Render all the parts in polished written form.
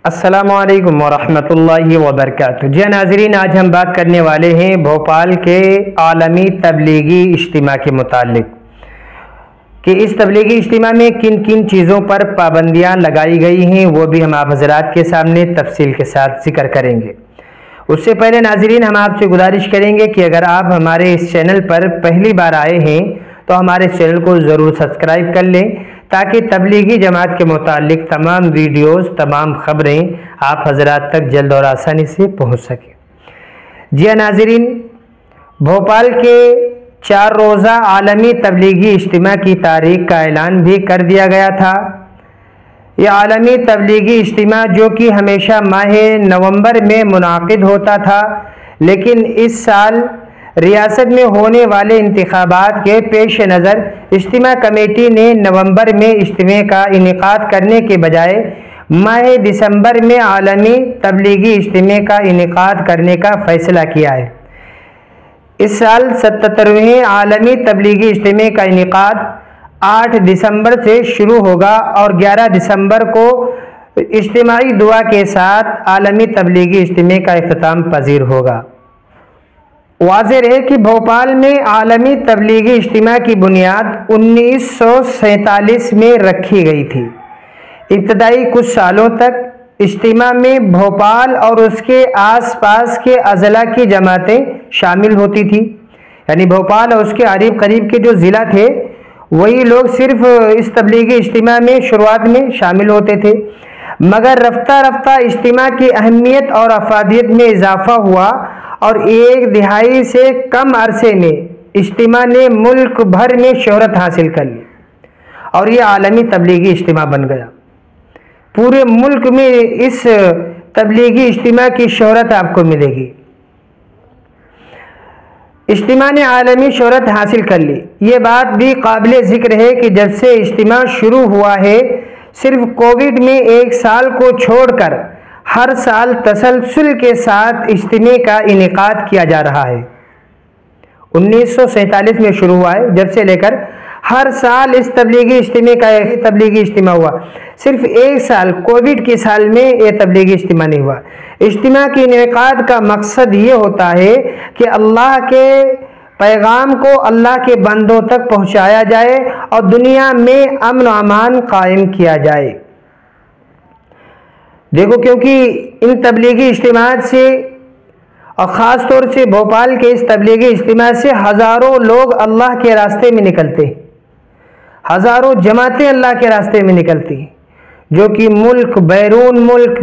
अस्सलामुअलैकुम वरहमतुल्लाहि वबरकातुहू। जी नाज़रीन, आज हम बात करने वाले हैं भोपाल के आलमी तबलीगी इज्तिमा के मुतालिक कि इस तबलीगी इज्तिमा में किन किन चीज़ों पर पाबंदियाँ लगाई गई हैं, वो भी हम आप हज़रात के सामने तफसील के साथ जिक्र करेंगे। उससे पहले नाज़रीन, हम आपसे गुजारिश करेंगे कि अगर आप हमारे इस चैनल पर पहली बार आए हैं तो हमारे इस चैनल को ज़रूर सब्सक्राइब कर लें ताकि तबलीगी जमात के मुतालिक तमाम वीडियोस, तमाम ख़बरें आप हज़रात तक जल्द और आसानी से पहुंच सकें। जी नाज़रीन, भोपाल के 4 रोज़ा आलमी तबलीगी इज्तिमा की तारीख का ऐलान भी कर दिया गया था। यह आलमी तबलीगी इज्तिमा जो कि हमेशा माह नवंबर में मुनाकिद होता था, लेकिन इस साल रियासत में होने वाले इंतखाबात के पेश नज़र इज्तिमा कमेटी ने नवंबर में इज्तिमे का इनेकाद करने के बजाय माह दिसंबर में आलमी तबलीगी इज्तिमे का इनेकाद करने का फ़ैसला किया है। इस साल 77वें आलमी तबलीगी इज्तिमे का इनेकाद 8 दिसंबर से शुरू होगा और 11 दिसंबर को इज्तिमाई दुआ के साथ आलमी तबलीगी इज्तिमे का इख्तिताम पजीर होगा। वाज़ेह रहे कि भोपाल में आलमी तबलीगी इज्तिमा की बुनियाद 1947 में रखी गई थी। इब्तदाई कुछ सालों तक इज्तिमा में भोपाल और उसके आसपास के अज़ला की जमातें शामिल होती थी, यानी भोपाल और उसके करीब करीब के जो ज़िला थे वही लोग सिर्फ इस तबलीगी इज्तिमा में शुरुआत में शामिल होते थे। मगर रफ्ता रफ्ता इज्तिमा की अहमियत और अफादियत में इजाफ़ा हुआ और 1 दिहाई से कम अरसे में इज्तिमा ने मुल्क भर में शोहरत हासिल कर ली और ये आलमी तबलीगी इज्तिमा बन गया। पूरे मुल्क में इस तबलीगी इज्तिमा की शोहरत आपको मिलेगी। इज्तिमा ने आलमी शोहरत हासिल कर ली। ये बात भी काबिल ज़िक्र है कि जब से इज्तिमा शुरू हुआ है, सिर्फ कोविड में 1 साल को छोड़कर हर साल तसलसल के साथ इज्तिमे का इनेकाद किया जा रहा है। 1947 में शुरू हुआ है, जब से लेकर हर साल इस तबलीगी इज्तिमा हुआ। सिर्फ 1 साल कोविड के साल में ये तबलीगी इज्तिमा नहीं हुआ। इज्तिमा के इनेकाद का मकसद ये होता है कि अल्लाह के पैगाम को अल्लाह के बंदों तक पहुँचाया जाए और दुनिया में अमन और अमान कायम किया जाए। देखो, क्योंकि इन तबलीगी इज्तिमात से और ख़ास तौर से भोपाल के इस तबलीगी इज्तिमा से हज़ारों लोग अल्लाह के रास्ते में निकलते, हज़ारों जमातें अल्लाह के रास्ते में निकलती, जो कि मुल्क बैरून मुल्क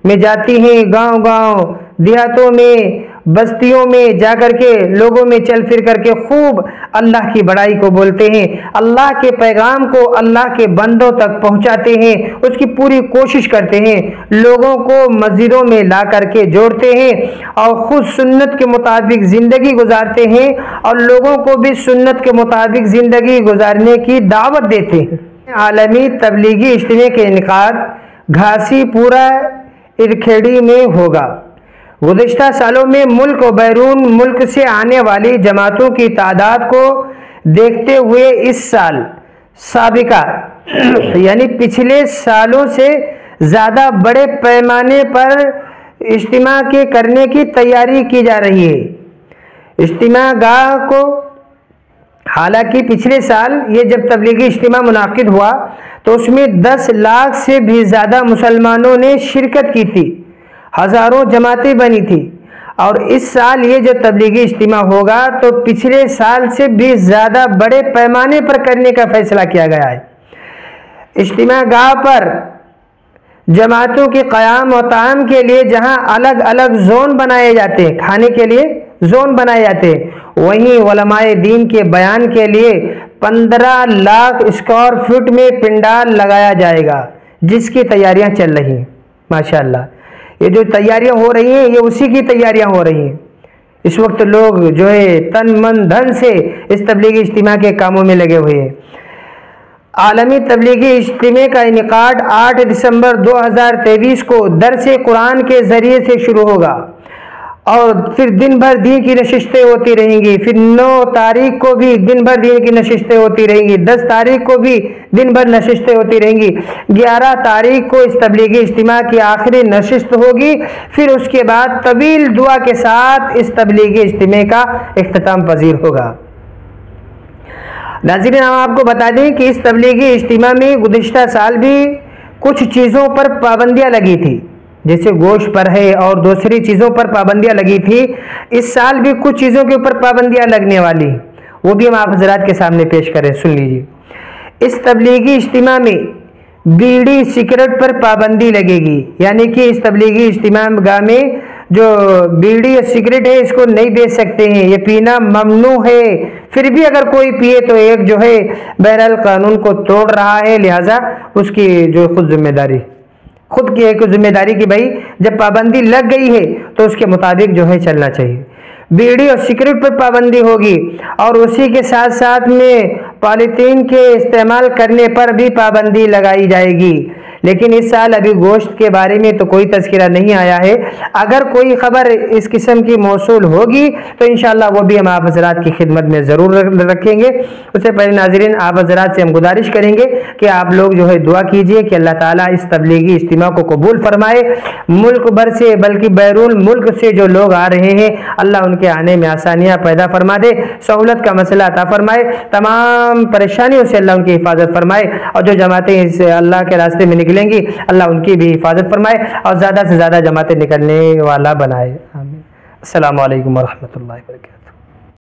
में जाती हैं, गांव-गांव, देहातों में, बस्तियों में जाकर के लोगों में चल फिर करके खूब अल्लाह की बड़ाई को बोलते हैं, अल्लाह के पैगाम को अल्लाह के बंदों तक पहुंचाते हैं, उसकी पूरी कोशिश करते हैं, लोगों को मस्जिदों में ला करके जोड़ते हैं और खुद सुन्नत के मुताबिक ज़िंदगी गुजारते हैं और लोगों को भी सुन्नत के मुताबिक ज़िंदगी गुजारने की दावत देते हैं। आलमी तबलीगी इज्तिमे के इनेकाद घासीपुरा इरखेड़ी में होगा। गुज़िश्ता सालों में मुल्क और बैरून मुल्क से आने वाली जमातों की तादाद को देखते हुए इस साल साबिका यानी पिछले सालों से ज़्यादा बड़े पैमाने पर इज्तिमा के करने की तैयारी की जा रही है। इज्तिमा गाह को, हालांकि पिछले साल ये जब तबलीगी इज्तिमा मुनाकिद हुआ तो उसमें 10 लाख से भी ज़्यादा मुसलमानों ने शिरकत की थी, हज़ारों जमातें बनी थी। और इस साल ये जो तबलीगी इज्तिमा होगा तो पिछले साल से भी ज़्यादा बड़े पैमाने पर करने का फ़ैसला किया गया है। इज्तिमा गाह पर जमातों के क़याम और ताम के लिए जहां अलग अलग जोन बनाए जाते हैं, खाने के लिए जोन बनाए जाते हैं, वहीं उलमाए दीन के बयान के लिए 15 लाख स्क्वायर फुट में पिंडाल लगाया जाएगा, जिसकी तैयारियां चल रही हैं। माशाअल्लाह, ये जो तैयारियां हो रही हैं ये उसी की तैयारियां हो रही हैं। इस वक्त लोग जो है तन मन धन से इस तबलीगी इज्तिमा के कामों में लगे हुए हैं। आलमी तबलीगी इज्तिमे का इनेकाद 8 दिसंबर 2023 को दरसे कुरान के ज़रिए से शुरू होगा और फिर दिन भर दीन की नशिस्तें होती रहेंगी। फिर 9 तारीख को भी दिन भर दीन की नशिस्तें होती रहेंगी। 10 तारीख को भी दिन भर नशिस्तें होती रहेंगी। 11 तारीख को इस तबलीगी इज्तिमा की आखिरी नशिस्त होगी। फिर उसके बाद तवील दुआ के साथ इस तबलीगी इज्तिमा का इख्तिताम पजीर होगा। नाज़रीन, हम आपको बता दें कि इस तबलीगी इज्तिमा में गुज़िश्ता साल भी कुछ चीज़ों पर पाबंदियाँ लगी थी, जैसे गोश्त पर है और दूसरी चीज़ों पर पाबंदियाँ लगी थी। इस साल भी कुछ चीज़ों के ऊपर पाबंदियाँ लगने वाली, वो भी हम आप हज़रात के सामने पेश करें, सुन लीजिए। इस तबलीगी इज्तिमा में बीड़ी सिगरेट पर पाबंदी लगेगी, यानी कि इस तबलीगी इज्तिमा गाह में जो बीड़ी और सिगरेट है इसको नहीं बेच सकते हैं, ये पीना ममनू है। फिर भी अगर कोई पिए तो एक जो है बहरहाल कानून को तोड़ रहा है, लिहाजा उसकी जो खुद की एक जिम्मेदारी की भाई जब पाबंदी लग गई है तो उसके मुताबिक जो है चलना चाहिए। बीड़ी और सिगरेट पर पाबंदी होगी और उसी के साथ साथ में पॉलीथीन के इस्तेमाल करने पर भी पाबंदी लगाई जाएगी। लेकिन इस साल अभी गोश्त के बारे में तो कोई तज़किरा नहीं आया है। अगर कोई ख़बर इस किस्म की मौसूल होगी तो इंशाअल्लाह वो भी हम आप हज़रात की खिदमत में ज़रूर रखेंगे। उससे पहले नाज़रीन, आप हज़रात से हम गुजारिश करेंगे कि आप लोग जो है दुआ कीजिए कि अल्लाह ताला इस तबलीगी इज्तिमा को कबूल फरमाए। मुल्क भर से बल्कि बैरून मुल्क से जो लोग आ रहे हैं, अल्लाह उनके आने में आसानियाँ पैदा फरमा दे, सहूलत का मसला अता फरमाए, तमाम परेशानियों से अल्लाह उनकी हिफाजत फरमाए। और जो जमातें इस अल्लाह के रास्ते में निकलेंगी, अल्लाह उनकी भी हिफाजत फरमाए और ज़्यादा से ज़्यादा जमातें निकलने वाला बनाए। आमीन। अस्सलामु अलैकुम व रहमतुल्लाहि व बरकातहू।